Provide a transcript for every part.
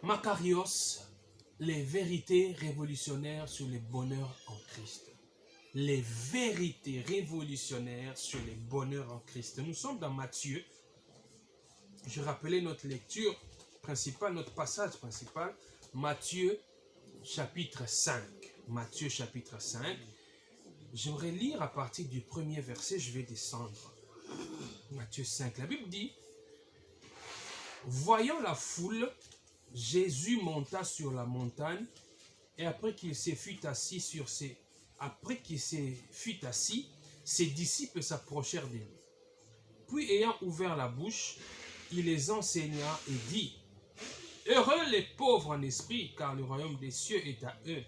Makarios, les vérités révolutionnaires sur le bonheur en Christ. Les vérités révolutionnaires sur le bonheur en Christ. Nous sommes dans Matthieu. Je rappelais notre lecture principale, notre passage principal. Matthieu chapitre 5. Matthieu chapitre 5. J'aimerais lire à partir du premier verset, je vais descendre. Matthieu 5. La Bible dit, voyant la foule, Jésus monta sur la montagne et après qu'il se fut assis ses disciples s'approchèrent de lui. Puis ayant ouvert la bouche, il les enseigna et dit, heureux les pauvres en esprit, car le royaume des cieux est à eux.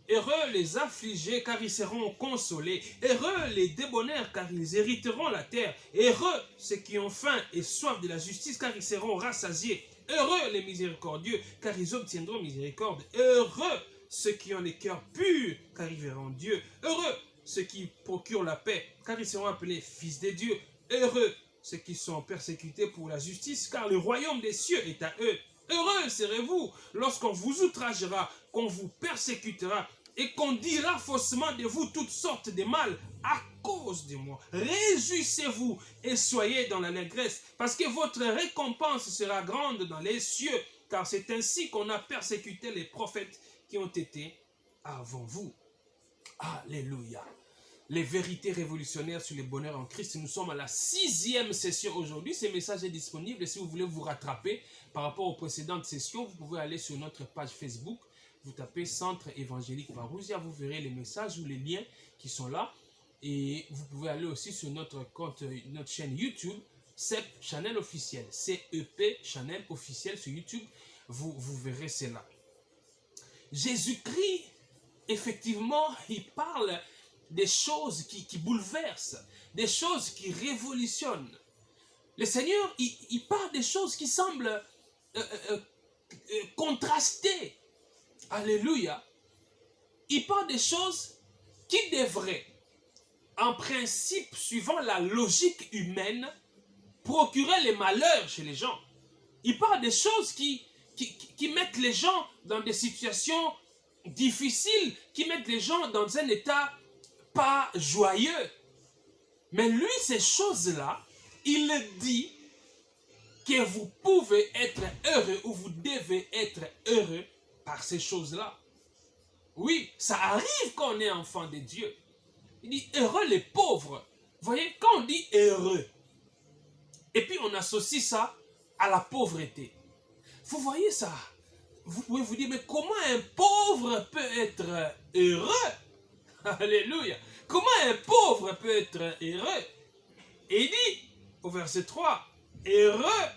Heureux les affligés, car ils seront consolés. Heureux les débonnaires, car ils hériteront la terre. Heureux ceux qui ont faim et soif de la justice, car ils seront rassasiés. Heureux les miséricordieux, car ils obtiendront miséricorde. Heureux ceux qui ont les cœurs purs, car ils verront Dieu. Heureux ceux qui procurent la paix, car ils seront appelés fils de Dieu. Heureux ceux qui sont persécutés pour la justice, car le royaume des cieux est à eux. Heureux serez-vous lorsqu'on vous outragera, qu'on vous persécutera et qu'on dira faussement de vous toutes sortes de mal à cause de moi. Réjouissez-vous et soyez dans l'allégresse, parce que votre récompense sera grande dans les cieux, car c'est ainsi qu'on a persécuté les prophètes qui ont été avant vous. Alléluia. Les vérités révolutionnaires sur le bonheur en Christ. Nous sommes à la 6e session aujourd'hui. Ce message est disponible et si vous voulez vous rattraper par rapport aux précédentes sessions, vous pouvez aller sur notre page Facebook. Vous tapez Centre Évangélique Parousia, vous verrez les messages ou les liens qui sont là. Et vous pouvez aller aussi sur notre compte, notre chaîne YouTube, CEP Channel officiel. CEP Channel officiel sur YouTube. Vous verrez cela. Jésus-Christ, effectivement, il parle des choses qui bouleversent, des choses qui révolutionnent. Le Seigneur, il parle des choses qui semblent contrastées. Alléluia. Il parle des choses qui devraient, en principe, suivant la logique humaine, procurer les malheurs chez les gens. Il parle des choses qui mettent les gens dans des situations difficiles, qui mettent les gens dans un état pas joyeux. Mais lui, ces choses-là, il dit que vous pouvez être heureux ou vous devez être heureux par ces choses-là. Oui, ça arrive quand on est enfant de Dieu. Il dit heureux les pauvres. Vous voyez, quand on dit heureux, et puis on associe ça à la pauvreté. Vous voyez ça? Vous pouvez vous dire, mais comment un pauvre peut être heureux? Alléluia. Comment un pauvre peut être heureux? Et il dit au verset 3, heureux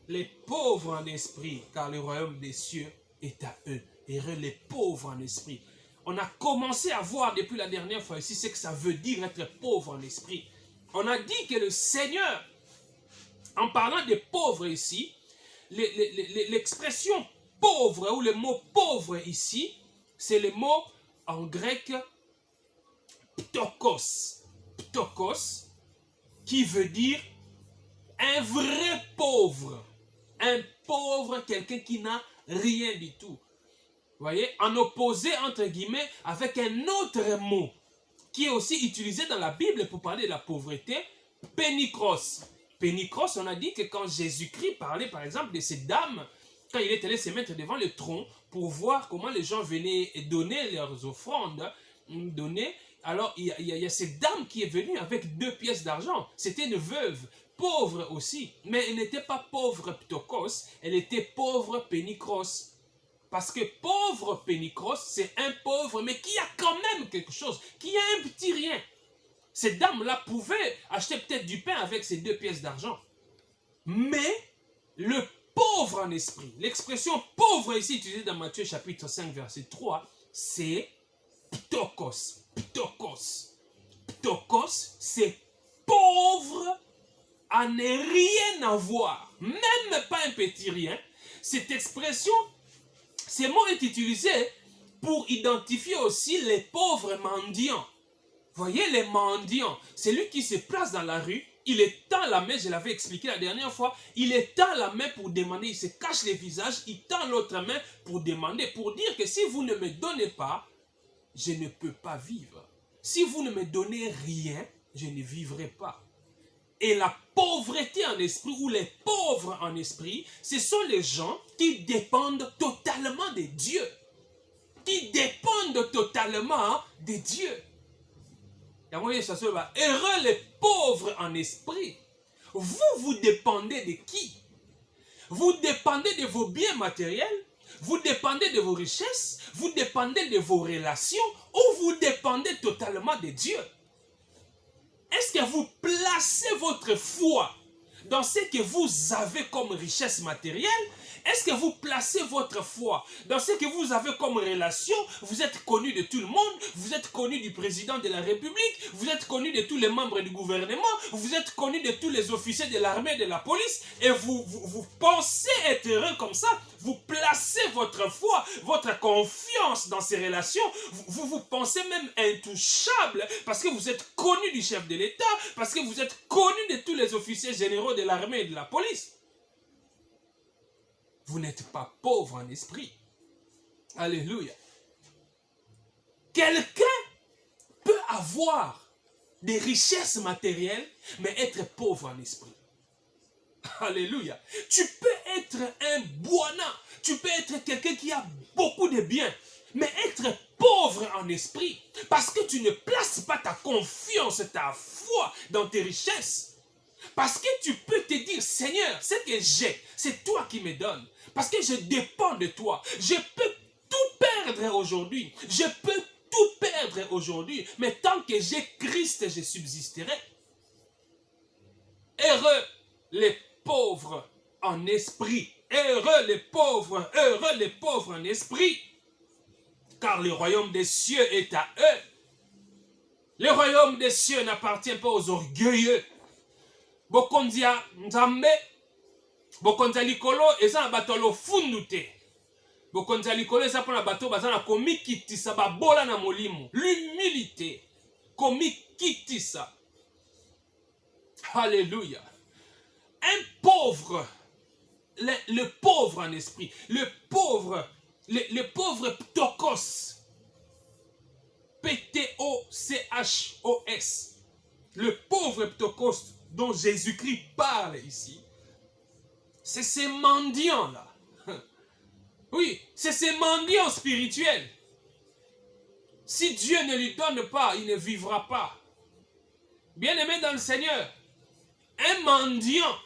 les pauvres en esprit, car le royaume des cieux est à eux. Heureux les pauvres en esprit. On a commencé à voir depuis la dernière fois ici ce que ça veut dire être pauvre en esprit. On a dit que le Seigneur, en parlant des pauvres ici, l'expression pauvre ou le mot pauvre ici, c'est le mot en grec ptokos. Ptokos, qui veut dire un vrai pauvre. Un pauvre, quelqu'un qui n'a rien du tout. Vous voyez, en opposé, entre guillemets, avec un autre mot qui est aussi utilisé dans la Bible pour parler de la pauvreté, pénikros. Pénikros, on a dit que quand Jésus-Christ parlait, par exemple, de cette dame, quand il est allé se mettre devant le tronc pour voir comment les gens venaient donner leurs offrandes, alors il y a cette dame qui est venue avec 2 pièces d'argent. C'était une veuve, pauvre aussi, mais elle n'était pas pauvre ptokos, elle était pauvre pénikros. Parce que pauvre pénikros, c'est un pauvre, mais qui a quand même quelque chose, qui a un petit rien. Cette dame-là pouvait acheter peut-être du pain avec ses 2 pièces d'argent. Mais le pauvre en esprit, l'expression pauvre ici utilisée dans Matthieu chapitre 5 verset 3, c'est ptokos. Ptokos. Ptokos, c'est pauvre à ne rien avoir, même pas un petit rien. Cette expression, ce mot est utilisé pour identifier aussi les pauvres mendiants. Voyez les mendiants, c'est lui qui se place dans la rue, il étend la main, je l'avais expliqué la dernière fois, il étend la main pour demander, il se cache les visages, il tend l'autre main pour demander, pour dire que si vous ne me donnez pas, je ne peux pas vivre. Si vous ne me donnez rien, je ne vivrai pas. Et la pauvreté en esprit ou les pauvres en esprit, ce sont les gens qui dépendent totalement de Dieu. Qui dépendent totalement de Dieu. Heureux les pauvres en esprit. Vous dépendez de qui? Vous dépendez de vos biens matériels? Vous dépendez de vos richesses? Vous dépendez de vos relations? Ou vous dépendez totalement de Dieu? Est-ce que vous placez votre foi dans ce que vous avez comme richesse matérielle? Est-ce que vous placez votre foi dans ce que vous avez comme relation? Vous êtes connu de tout le monde, vous êtes connu du président de la République, vous êtes connu de tous les membres du gouvernement, vous êtes connu de tous les officiers de l'armée et de la police, et vous pensez être heureux comme ça? Vous placez votre foi, votre confiance dans ces relations, vous pensez même intouchable parce que vous êtes connu du chef de l'État, parce que vous êtes connu de tous les officiers généraux de l'armée et de la police. Vous n'êtes pas pauvre en esprit. Alléluia. Quelqu'un peut avoir des richesses matérielles, mais être pauvre en esprit. Alléluia. Tu peux être un boana, tu peux être quelqu'un qui a beaucoup de biens, mais être pauvre en esprit, parce que tu ne places pas ta confiance, ta foi dans tes richesses. Parce que tu peux te dire, Seigneur, ce que j'ai, c'est toi qui me donnes. Parce que je dépends de toi. Je peux tout perdre aujourd'hui. Je peux tout perdre aujourd'hui. Mais tant que j'ai Christ, je subsisterai. Heureux les pauvres en esprit. Heureux les pauvres en esprit. Car le royaume des cieux est à eux. Le royaume des cieux n'appartient pas aux orgueilleux. Bokondia nzambe, bokondia likolo, eza na bato lofundu te. Bokondia likolo, eza pona bato bazana komikitisa babola na molimo. L'humilité, komikitisa. Alléluia. Un pauvre, le pauvre en esprit, le pauvre ptokos, P-T-O-C-H-O-S, le pauvre ptokos dont Jésus-Christ parle ici, c'est ces mendiants-là. Oui, c'est ces mendiants spirituels. Si Dieu ne lui donne pas, il ne vivra pas. Bien-aimé dans le Seigneur, un mendiant,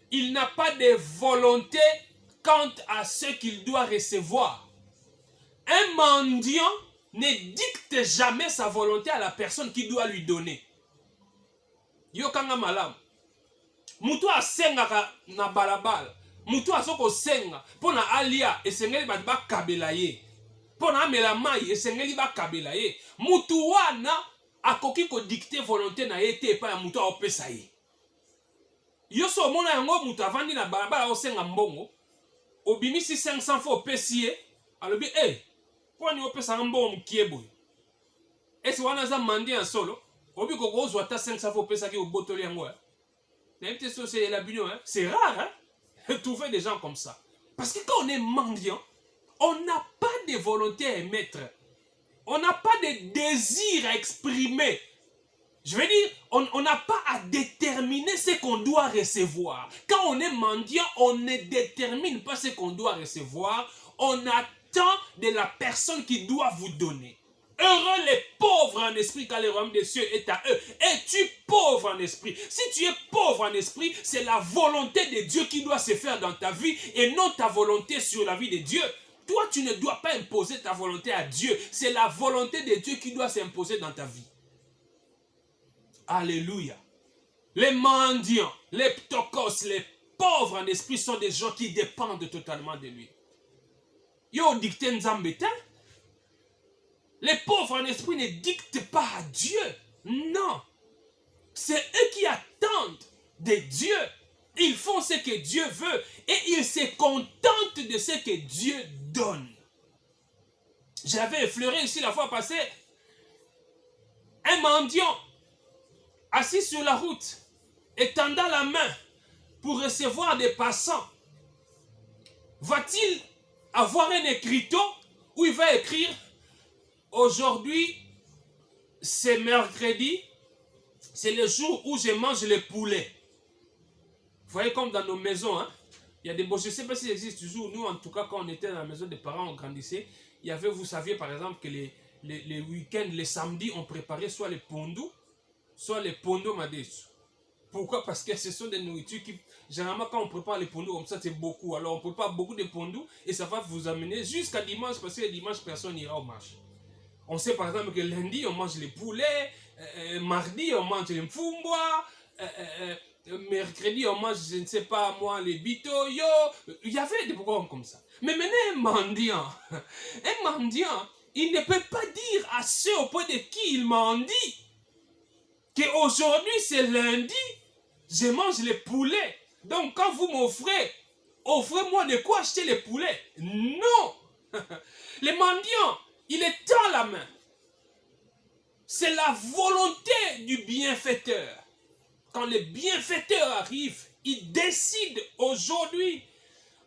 il n'a pas de volonté quant à ce qu'il doit recevoir. Un mendiant ne dicte jamais sa volonté à la personne qui doit lui donner. Yokanga malam. Mutu asengaka na balabala. Mutu asoko senga. Pona alia esengeli ba kabela ye. Pona amela mai esengeli ba kabela ye. Mutu wana akoki ko dicter volonté na ye te pa ya mutu opesa ye. Yo so mona yango mutu avandi na balabala osenga mbongo. Obimisi 500 fois opesi ye. Alobi poni opesa mbongo mkiebo. Esi wana za mandi en solo. Obi koko ozwa ta 500 fois opesa ki obotoli yango. C'est rare hein, trouver des gens comme ça. Parce que quand on est mendiant, on n'a pas de volonté à émettre. On n'a pas de désir à exprimer. Je veux dire, on n'a pas à déterminer ce qu'on doit recevoir. Quand on est mendiant, on ne détermine pas ce qu'on doit recevoir. On attend de la personne qui doit vous donner. Heureux les pauvres en esprit, car le royaume des cieux est à eux. Es-tu pauvre en esprit? Si tu es pauvre en esprit, c'est la volonté de Dieu qui doit se faire dans ta vie et non ta volonté sur la vie de Dieu. Toi, tu ne dois pas imposer ta volonté à Dieu. C'est la volonté de Dieu qui doit s'imposer dans ta vie. Alléluia. Les mendiants, les ptokos, les pauvres en esprit sont des gens qui dépendent totalement de lui. Yo dicte nzambeta. Les pauvres en esprit ne dictent pas à Dieu. Non. C'est eux qui attendent de Dieu. Ils font ce que Dieu veut et ils se contentent de ce que Dieu donne. J'avais effleuré ici la fois passée un mendiant assis sur la route. étendant la main pour recevoir des passants, va-t-il avoir un écriteau où il va écrire « Aujourd'hui, c'est mercredi, c'est le jour où je mange le poulet. » Vous voyez comme dans nos maisons, hein? Il y a des beaux, je ne sais pas s'il existe toujours. Nous, en tout cas, quand on était dans la maison des parents, on grandissait. Il y avait, vous saviez par exemple que les week-ends, les samedis, on préparait soit les pondous, soit les pondos madesu. Pourquoi? Parce que ce sont des nourritures qui, généralement, quand on prépare les pondous comme ça, c'est beaucoup. Alors, on prépare beaucoup de pondous et ça va vous amener jusqu'à dimanche parce que le dimanche, personne n'ira au marché. On sait par exemple que lundi, on mange les poulets, mardi, on mange les mfumbwa, mercredi, on mange, je ne sais pas moi, les bitoyo. Il y avait des programmes comme ça. Mais maintenant, un mendiant, il ne peut pas dire à ceux auprès de qui il mendie qu'aujourd'hui c'est lundi, je mange les poulets. Donc quand vous m'offrez, offrez-moi de quoi acheter les poulets. Non. Les mendiants, il est dans la main. C'est la volonté du bienfaiteur. Quand le bienfaiteur arrive, il décide aujourd'hui,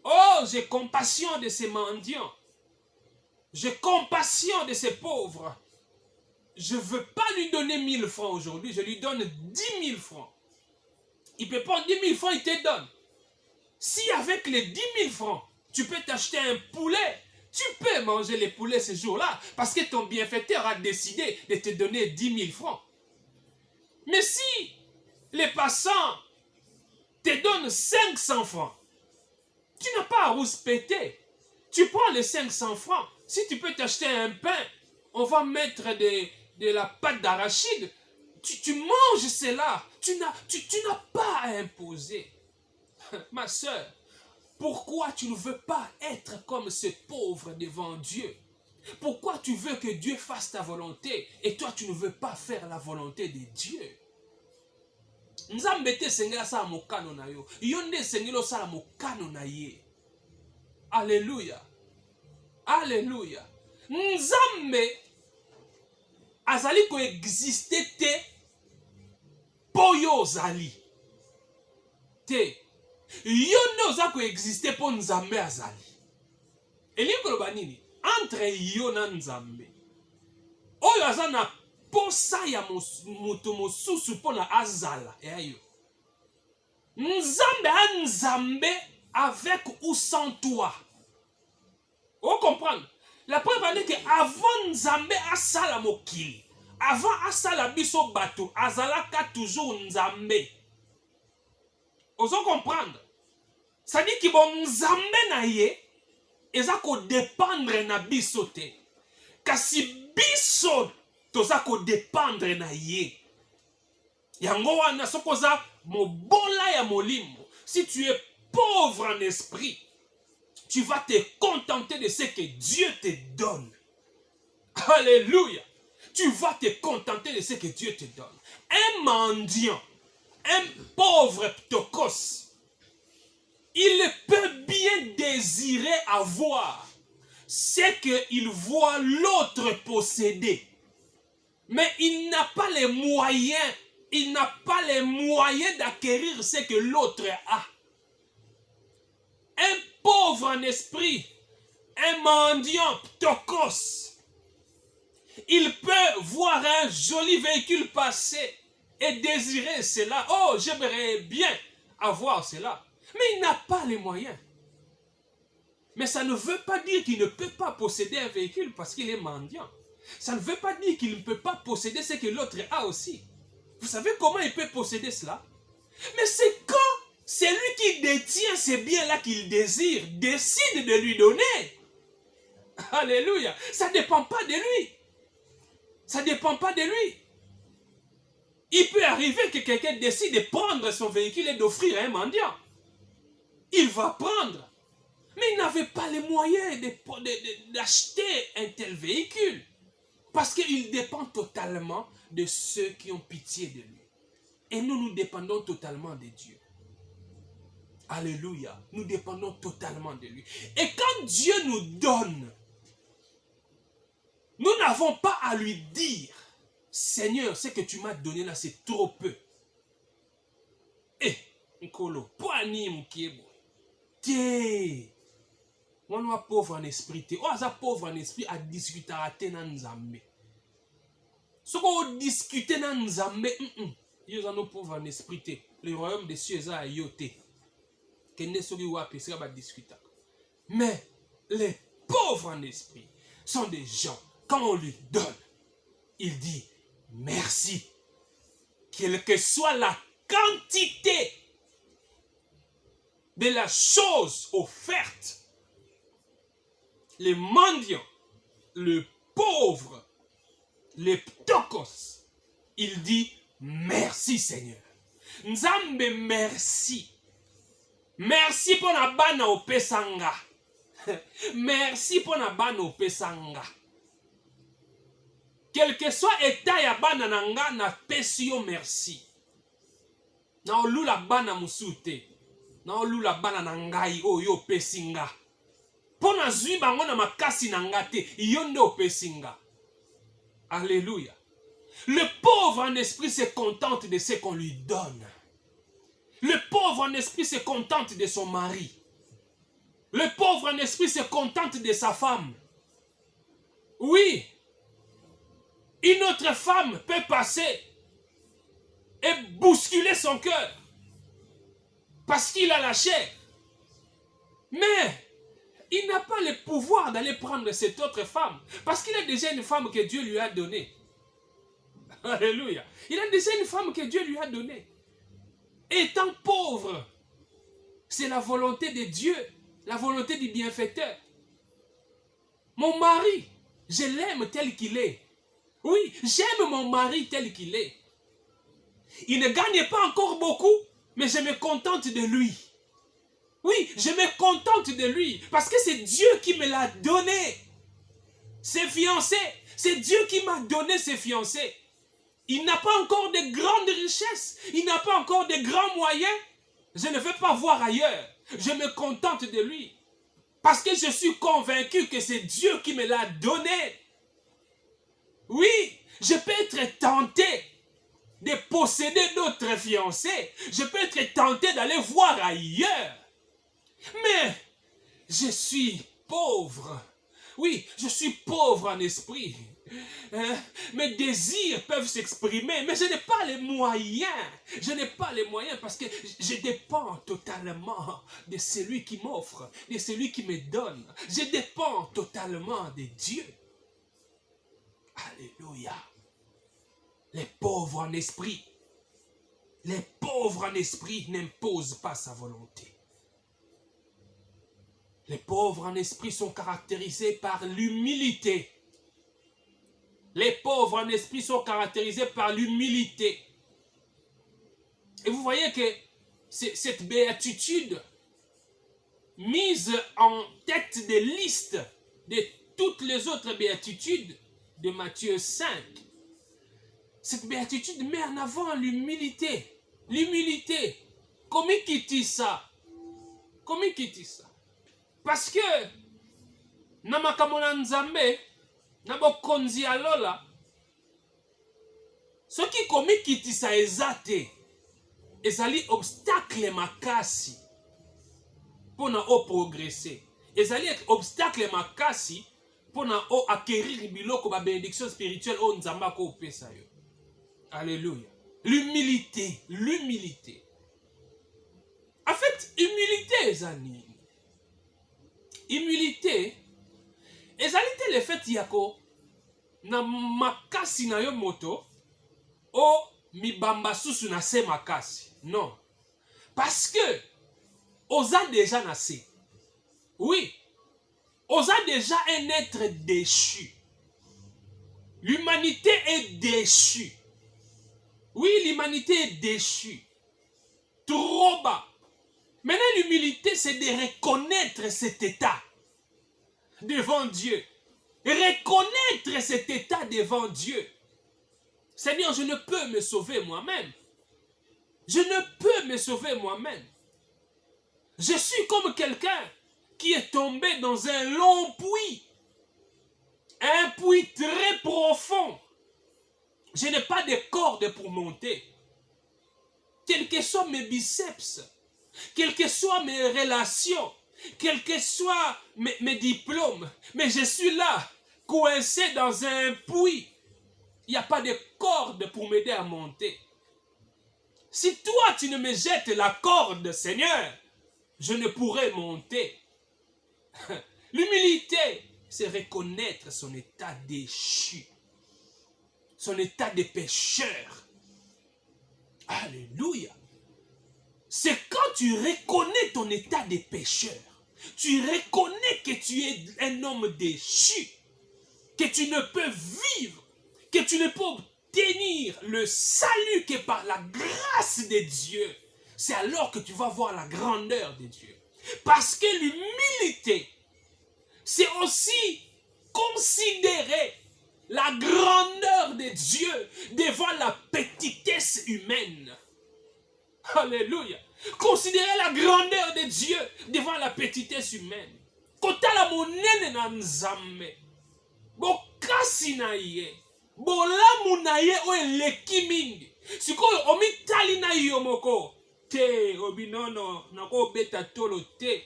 oh, j'ai compassion de ces mendiants. J'ai compassion de ces pauvres. Je ne veux pas lui donner 1000 francs aujourd'hui, je lui donne 10 000 francs. Il peut prendre 10 000 francs, il te donne. Si avec les 10 000 francs, tu peux t'acheter un poulet, tu peux manger les poulets ce jour-là, parce que ton bienfaiteur a décidé de te donner 10 000 francs. Mais si les passants te donnent 500 francs, tu n'as pas à rouspéter. Tu prends les 500 francs. Si tu peux t'acheter un pain, on va mettre de la pâte d'arachide. Tu manges cela. Tu n'as pas à imposer. Ma soeur, pourquoi tu ne veux pas être comme ce pauvre devant Dieu? Pourquoi tu veux que Dieu fasse ta volonté et toi tu ne veux pas faire la volonté de Dieu? Nzambe te sengela sala mokano na yo. Yo nde sengelo sala mokano na ye. Alléluia. Alléluia. Nzambe azali ko exister te poyo zali. Te. Yo nde oza ko exister po Nzambe azali. Elingi koloba nini? Entre yo na Nzambe. Oyo aza na posa ya moto mosusu mpona azala. Eyo. Nzambe a Nzambe avec ou sans toi. Vous comprenez? La preuve est que avant Nzambe asala mokili, avant asala biso bato, azalaka toujours Nzambe. Vous comprendre? Ça dit que bon Nzambe na ye, eza ko dépendre na biso te. Kasi biso toza ko dépendre na ye. Yango wana sokoza mobola ya molimo. Si tu es pauvre en esprit, tu vas te contenter de ce que Dieu te donne. Alléluia. Tu vas te contenter de ce que Dieu te donne. Un mendiant, un pauvre ptokos, il peut bien désirer avoir ce qu'il voit l'autre posséder. Mais il n'a pas les moyens. Il n'a pas les moyens d'acquérir ce que l'autre a. Un pauvre en esprit, un mendiant ptokos, il peut voir un joli véhicule passer et désirer cela. Oh, j'aimerais bien avoir cela. Mais il n'a pas les moyens. Mais ça ne veut pas dire qu'il ne peut pas posséder un véhicule parce qu'il est mendiant. Ça ne veut pas dire qu'il ne peut pas posséder ce que l'autre a aussi. Vous savez comment il peut posséder cela? Mais c'est quand celui qui détient ces biens-là qu'il désire décide de lui donner. Alléluia. Ça ne dépend pas de lui. Ça ne dépend pas de lui. Il peut arriver que quelqu'un décide de prendre son véhicule et d'offrir à un mendiant. Il va prendre. Mais il n'avait pas les moyens d'acheter un tel véhicule. Parce qu'il dépend totalement de ceux qui ont pitié de lui. Et nous dépendons totalement de Dieu. Alléluia. Nous dépendons totalement de lui. Et quand Dieu nous donne, nous n'avons pas à lui dire, Seigneur, ce que tu m'as donné là, c'est trop peu. Nkolo, poani mkiebo. Té. On est pauvre en esprit. On est pauvre en esprit à discuter à Nzambe. Ce qu'on discute dans Nzambe, ils sont pauvres en esprit. Le royaume des cieux est à yoté. Mais les pauvres en esprit sont des gens, quand on lui donne, il dit merci. Quelle que soit la quantité de la chose offerte, les mendiants, le pauvre, les ptokos, il dit merci Seigneur. Nzambe merci. Merci pour la bana au pesanga. Merci pour la bana au pesanga. Quel que soit état ya bana nanga na pesio merci. Na olu la bana musute. Na olu la bana nangai o yo pesinga. Pona zui bango na makasi nanga te yonde o pesinga. Alléluia. Le pauvre en esprit se contente de ce qu'on lui donne. Le pauvre en esprit se contente de son mari. Le pauvre en esprit se contente de sa femme. Oui. Une autre femme peut passer et bousculer son cœur parce qu'il a la chair. Mais il n'a pas le pouvoir d'aller prendre cette autre femme parce qu'il a déjà une femme que Dieu lui a donnée. Alléluia. Il a déjà une femme que Dieu lui a donnée. Étant pauvre, c'est la volonté de Dieu, la volonté du bienfaiteur. Mon mari, je l'aime tel qu'il est. Oui, j'aime mon mari tel qu'il est. Il ne gagne pas encore beaucoup, mais je me contente de lui. Oui, je me contente de lui parce que c'est Dieu qui me l'a donné. Ses fiancés, c'est Dieu qui m'a donné ses fiancés. Il n'a pas encore de grandes richesses. Il n'a pas encore de grands moyens. Je ne veux pas voir ailleurs. Je me contente de lui. Parce que je suis convaincu que c'est Dieu qui me l'a donné. Oui, je peux être tenté de posséder d'autres fiancés. Je peux être tenté d'aller voir ailleurs. Mais je suis pauvre. Oui, je suis pauvre en esprit. Mes désirs peuvent s'exprimer, mais je n'ai pas les moyens. Je n'ai pas les moyens parce que je dépends totalement de celui qui m'offre, de celui qui me donne. Je dépends totalement de Dieu. Alléluia. Les pauvres en esprit, les pauvres en esprit n'imposent pas sa volonté. Les pauvres en esprit sont caractérisés par l'humilité. Les pauvres en esprit sont caractérisés par l'humilité. Et vous voyez que cette béatitude mise en tête de liste de toutes les autres béatitudes de Matthieu 5. Cette béatitude met en avant l'humilité. L'humilité. Comment quitte ça? Comment quitte ça? Parce que namakamona nzambe na bokonzi ya lola soki komi kitisa ezate ezali obstacle makasi pona o progresser ezali obstacle makasi pona o acquérir biloko ba bénédiction spirituelle o nzamba ko opesa yo. Alléluia. L'humilité, l'humilité. En fait, humilité ezali. Humilité ezali te le fait yako na makasi na yo moto o mibamba susu na se makasi. Non. Parce que osa déjà na se. Oui. Osa déjà un être déchu. L'humanité est déchue. Oui, l'humanité est déchue. Trop bas. Maintenant, l'humilité, c'est de reconnaître cet état devant Dieu. Reconnaître cet état devant Dieu. Seigneur, je ne peux me sauver moi-même. Je ne peux me sauver moi-même. Je suis comme quelqu'un qui est tombé dans un long puits. Un puits très profond. Je n'ai pas de corde pour monter. quels que soient mes biceps, quelles que soient mes relations, quels que soient mes diplômes, mais je suis là, coincé dans un puits. Il n'y a pas de corde pour m'aider à monter. Si toi, tu ne me jettes la corde, Seigneur, je ne pourrai monter. L'humilité, c'est reconnaître son état déchu, son état de pécheur. Alléluia. C'est quand tu reconnais ton état de pécheur, tu reconnais que tu es un homme déchu, que tu ne peux vivre, que tu ne peux obtenir le salut que par la grâce de Dieu. C'est alors que tu vas voir la grandeur de Dieu. Parce que l'humilité, c'est aussi considérer la grandeur de Dieu devant la petitesse humaine. Alléluia. Considérer la grandeur de Dieu devant la petitesse humaine. Kotala monene na nzambe. Bokasi na ye. Bolamu na ye o eleki mingi. Sikoyo omitali na yo moko. Te obinono nako beta tolo te.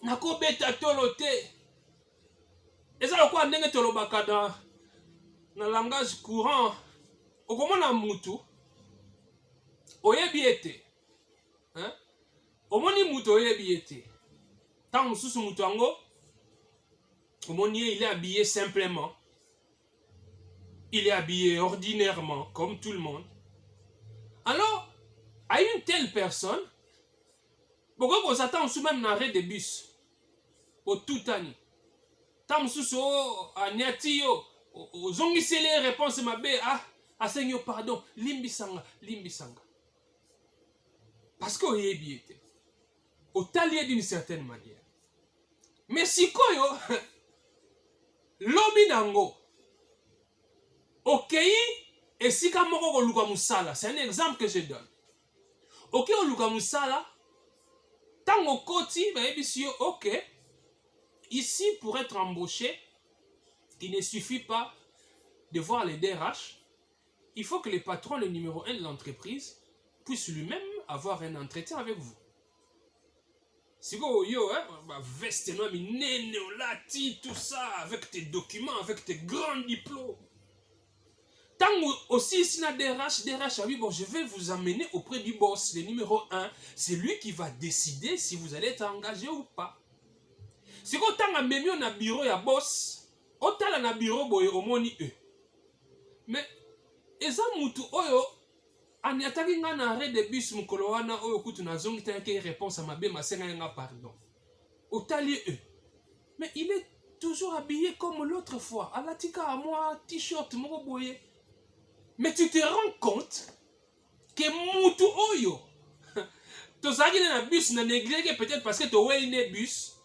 Nako beta tolo te. Eza lokwa ndenge tolobaka na langage courant. Okomona mutu oyebi ete. Omoni mutu oyebi ete. Tant mususu mutu ango omoni il est habillé simplement. Il est habillé ordinairement comme tout le monde. Alors, à une telle personne, pourquoi vous attendez sous même l'arrêt de bus au tout année? Tant mususu anyati yo ozongisi les réponses mabe Seigneur pardon limbisanga. Parce qu'on y est bien. Au talier d'une certaine manière. Mais si koyo, lobi nango, ok, et si kamoko ko luka musala, c'est un exemple que je donne. Ok, o luka musala, tango koti, ok, ici pour être embauché, il ne suffit pas de voir les DRH, il faut que le patron, le numéro 1 de l'entreprise, puisse lui-même avoir un entretien avec vous. Si vous veste noire, tout ça, avec tes documents, avec tes grands diplômes. Tant aussi, si la DRH a dit, bon, je vais vous amener auprès du boss, le numéro 1. C'est lui qui va décider si vous allez être engagé ou pas. Si vous avez même un bureau, il y a boss, autant un bureau, au moni eux. Mais, eza mutu oyo, aniataki nga na arrêt de bus mukolo wana oyo kutu na zongi teke réponse à ma bé ma senga nga pardon. Otali eux. Mais il est toujours habillé comme l'autre fois. Alatika à moi, t-shirt, moko boye. Mais tu te rends compte que mutu oyo, tozaki na bus na négligé peut-être parce que tu as un bus.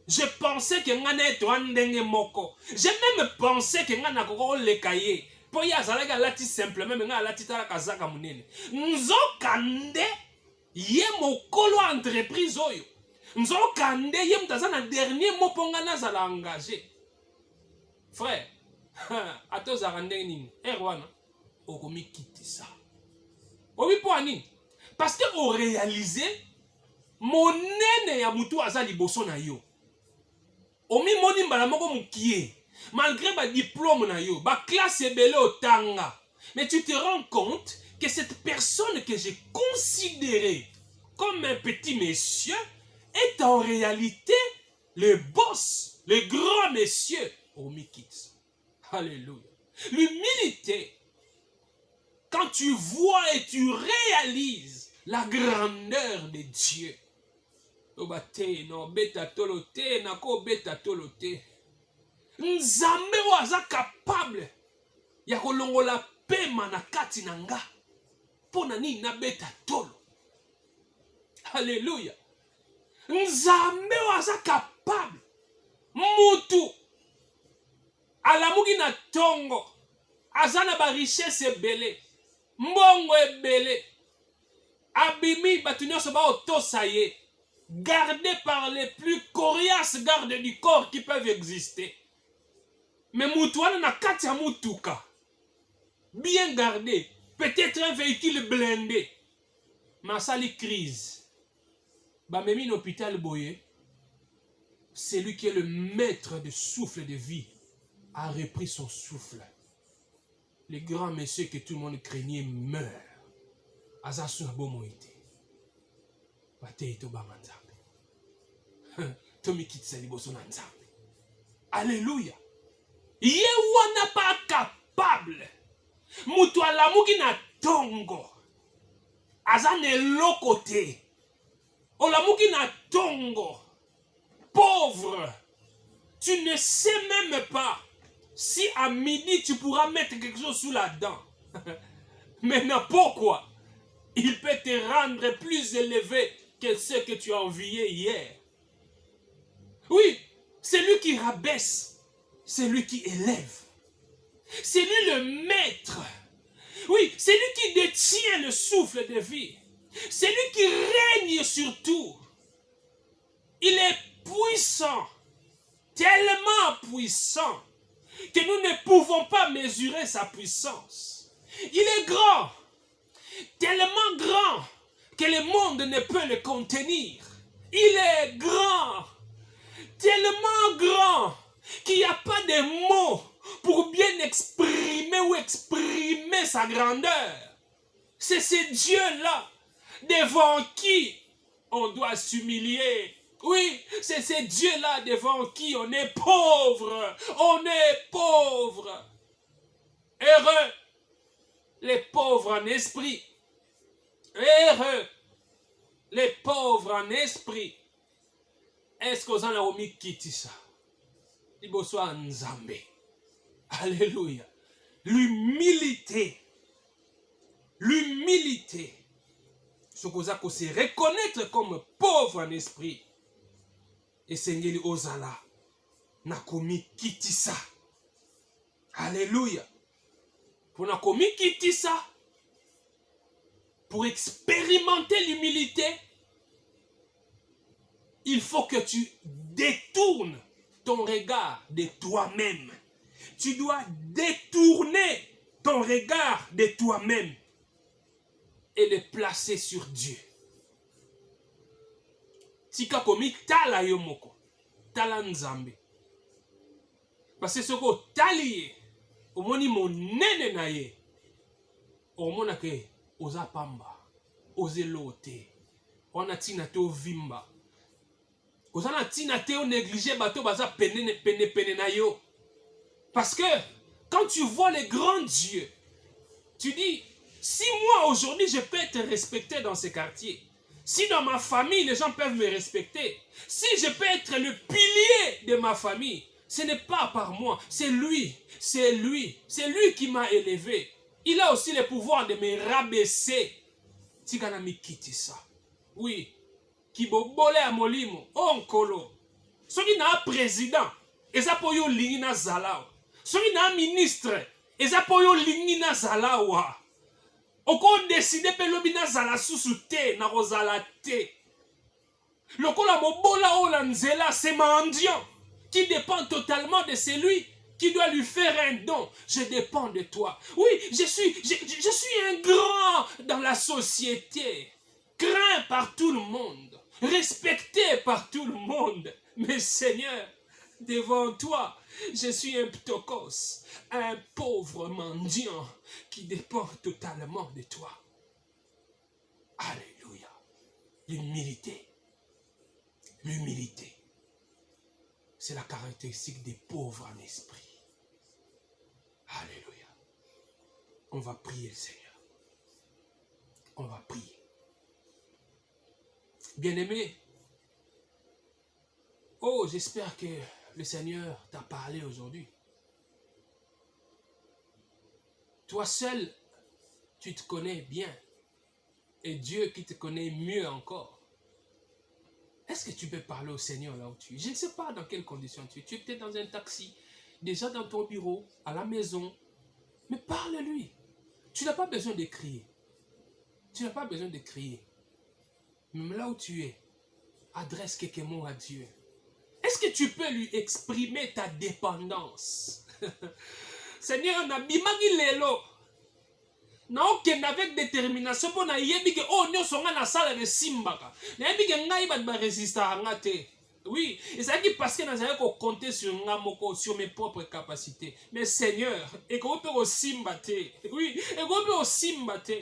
Je pensais que nga na eto andenge moko. J'ai même pensé que nga na koko le cahier. Po ya zalaga lati simplement mais nga lati tala kazaka munene. Nzokande ye mokolo entreprise oyo. Nzokande ye mutaza na dernier mot po nga nazala engagé. Frère, atoza rande nini? Erwana, okomi kiti ça. Obi po ani? Parce que on réalisé monene ya mutu aza liboso na yo. Omi moni mbala moko mukie. Malgré ma diplôme na yo, ma classe est belle au tanga. Mais tu te rends compte que cette personne que j'ai considérée comme un petit monsieur est en réalité le boss, le grand monsieur au Mikits. Alléluia. L'humilité, quand tu vois et tu réalises la grandeur de Dieu. No beta tolote, nako beta tolote. Nzambe waza capable ya kolongola pema na kati na nga pona nini na beta tolo. Alléluia. Nzambe waza capable mutu alamuki na tongo azana ba richesse ebele mbongo ebele abimi batu nyonso ba otosa ye gardé par les plus coriaces gardes du corps qui peuvent exister. Mais Moutouane na kati ya mutuka. Bien gardé. Peut-être un véhicule blindé. Masali crise. Bamemi l'hôpital Boye. Celui qui est le maître du souffle de vie a repris son souffle. Les grands messieurs que tout le monde craignait meurent. Azasu na bomo ite. Bate ito ba manzambe. Tomi kitsa liboso na nzambe. Alléluia. Ye wana pas capable. Mutu alamuki na tongo. Azane lokote. Olamuki na tongo. Pauvre. Tu ne sais même pas si à midi tu pourras mettre quelque chose sous la dent. Maintenant pourquoi? Il peut te rendre plus élevé que ce que tu as envié hier. Oui, c'est lui qui rabaisse, c'est lui qui élève. C'est lui le maître. Oui, c'est lui qui détient le souffle de vie. C'est lui qui règne sur tout. Il est puissant, tellement puissant, que nous ne pouvons pas mesurer sa puissance. Il est grand, tellement grand, que le monde ne peut le contenir. Il est grand, tellement grand, qu'il n'y a pas de mots pour bien exprimer ou exprimer sa grandeur. C'est ce Dieu-là devant qui on doit s'humilier. Oui, c'est ce Dieu-là devant qui on est pauvre. On est pauvre. Heureux les pauvres en esprit. Heureux les pauvres en esprit. Est-ce que vous en avez mis kitisa? Liboso nzambe. Alléluia. L'humilité. L'humilité. Ce que vous se reconnaître comme pauvre en esprit. Et Seigneur Ozala. Nakomi kitisa. Alléluia. Pour nakomi kitisa. Pour expérimenter l'humilité. Il faut que tu détournes ton regard de toi-même. Tu dois détourner ton regard de toi-même et le placer sur Dieu. Tika komi tala yomoko, tala nzambe. Parce que ce que tali omoni monene na ye, omona ke oza pamba, oze lote, wana tina te ovimba. Ozana tina te o négligé bato baza pene na yo. Parce que quand tu vois les grands dieux, tu dis, si moi aujourd'hui je peux être respecté dans ce quartier, si dans ma famille les gens peuvent me respecter, si je peux être le pilier de ma famille, ce n'est pas par moi, c'est lui qui m'a élevé. Il a aussi le pouvoir de me rabaisser. Tigana mikiti ça. Oui. Kibobole a molimo, onkolo. Soki na président, eza po yo lingi na zalawa. Soki na ministre, eza po yo lingi na zalawa. Oko décider pe lobi na zala susu te, na rozala te. Lokola mobola o la nzela, c'est mendiant, qui dépend totalement de celui qui doit lui faire un don. Je dépends de toi. Oui, je suis un grand dans la société, craint par tout le monde. Respecté par tout le monde. Mais Seigneur, devant toi, je suis un ptokos, un pauvre mendiant qui dépend totalement de toi. Alléluia. L'humilité. L'humilité. C'est la caractéristique des pauvres en esprit. Alléluia. On va prier le Seigneur. On va prier. Bien-aimé, oh, j'espère que le Seigneur t'a parlé aujourd'hui. Toi seul, tu te connais bien. Et Dieu qui te connaît mieux encore. Est-ce que tu peux parler au Seigneur là où tu es? Je ne sais pas dans quelles conditions tu es. Tu es peut-être dans un taxi, déjà dans ton bureau, à la maison. Mais parle-lui. Tu n'as pas besoin de crier. Tu n'as pas besoin de crier. Même là où tu es, adresse quelques mots à Dieu. Est-ce que tu peux lui exprimer ta dépendance? Seigneur, nabimagi lelo. naokende avec détermination mpo nayebi ke oyo nyonso ngai nasalaka esimbaka nayebi ke ngai bato baresistaka nga te. Oui, ezalaki parce que nazalaki kocompter sur nga moko, sur mes propres capacités. Mais Seigneur, ekoki mpe kosimba te. Oui, ekoki mpe kosimba te.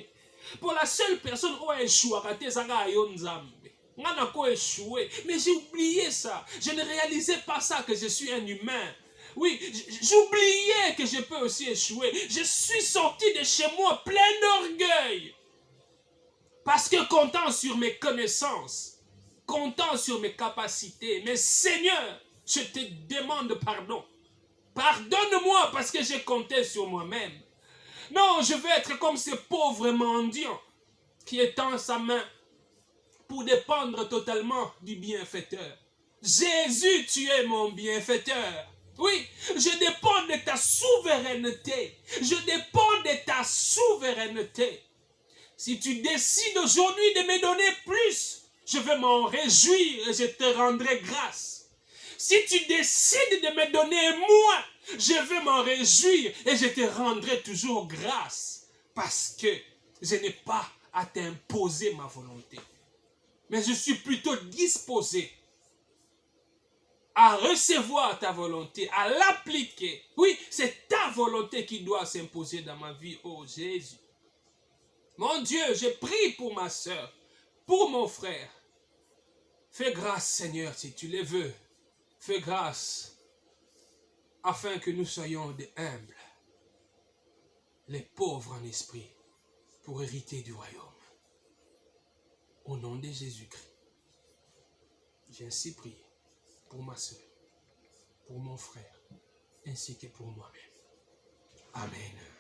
Pour la seule personne oyo échouaka te ezalaka yo Nzambe. Nga nako échoué, mais j'ai oublié ça. Je ne réalisais pas ça, que je suis un humain. Oui, j'oubliais que je peux aussi échouer. Je suis sorti de chez moi plein d'orgueil. Parce que comptant sur mes connaissances, comptant sur mes capacités, mais Seigneur, je te demande pardon. Pardonne-moi parce que j'ai compté sur moi-même. Non, je veux être comme ce pauvre mendiant qui étend sa main pour dépendre totalement du bienfaiteur. Jésus, tu es mon bienfaiteur. Oui, je dépends de ta souveraineté. Je dépends de ta souveraineté. Si tu décides aujourd'hui de me donner plus, je vais m'en réjouir et je te rendrai grâce. Si tu décides de me donner moins, je vais m'en réjouir et je te rendrai toujours grâce. Parce que je n'ai pas à t'imposer ma volonté. Mais je suis plutôt disposé à recevoir ta volonté, à l'appliquer. Oui, c'est ta volonté qui doit s'imposer dans ma vie, oh Jésus. Mon Dieu, je prie pour ma soeur, pour mon frère. Fais grâce, Seigneur, si tu le veux. Fais grâce, afin que nous soyons des humbles, les pauvres en esprit, pour hériter du royaume. Au nom de Jésus-Christ, j'ai ainsi prié pour ma soeur, pour mon frère, ainsi que pour moi-même. Amen.